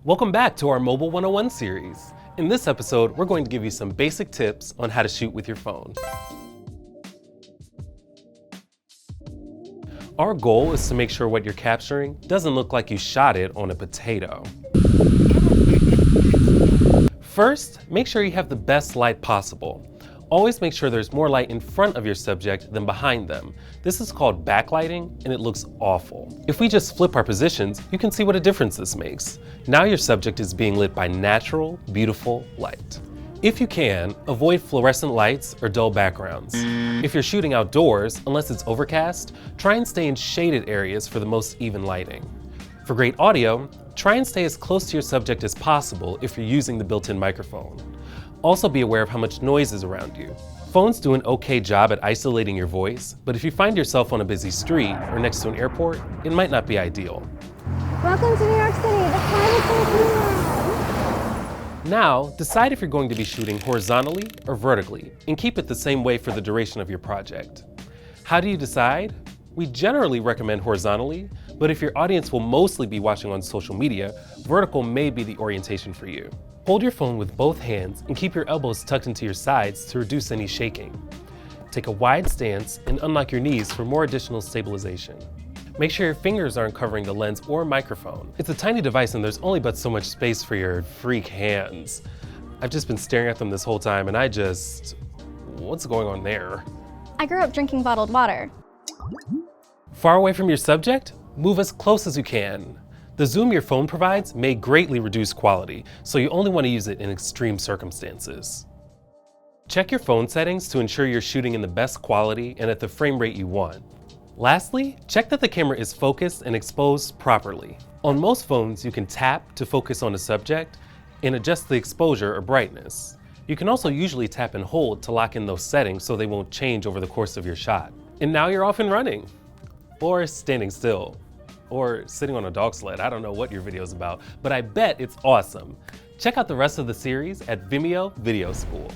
Welcome back to our Mobile 101 series. In this episode, we're going to give you some basic tips on how to shoot with your phone. Our goal is to make sure what you're capturing doesn't look like you shot it on a potato. First, make sure you have the best light possible. Always make sure there's more light in front of your subject than behind them. This is called backlighting, and it looks awful. If we just flip our positions, you can see what a difference this makes. Now your subject is being lit by natural, beautiful light. If you can, avoid fluorescent lights or dull backgrounds. If you're shooting outdoors, unless it's overcast, try and stay in shaded areas for the most even lighting. For great audio, try and stay as close to your subject as possible if you're using the built-in microphone. Also be aware of how much noise is around you. Phones do an okay job at isolating your voice, but if you find yourself on a busy street or next to an airport, it might not be ideal. Welcome to New York City. The climate is Now, decide if you're going to be shooting horizontally or vertically, and keep it the same way for the duration of your project. How do you decide? We generally recommend horizontally, but if your audience will mostly be watching on social media, vertical may be the orientation for you. Hold your phone with both hands and keep your elbows tucked into your sides to reduce any shaking. Take a wide stance and unlock your knees for more additional stabilization. Make sure your fingers aren't covering the lens or microphone. It's a tiny device and there's only but so much space for your freak hands. I've just been staring at them this whole time and what's going on there? I grew up drinking bottled water. Far away from your subject? Move as close as you can. The zoom your phone provides may greatly reduce quality, so you only want to use it in extreme circumstances. Check your phone settings to ensure you're shooting in the best quality and at the frame rate you want. Lastly, check that the camera is focused and exposed properly. On most phones, you can tap to focus on a subject and adjust the exposure or brightness. You can also usually tap and hold to lock in those settings so they won't change over the course of your shot. And now you're off and running. Or standing still. Or sitting on a dog sled. I don't know what your video is about, but I bet it's awesome. Check out the rest of the series at Vimeo Video School.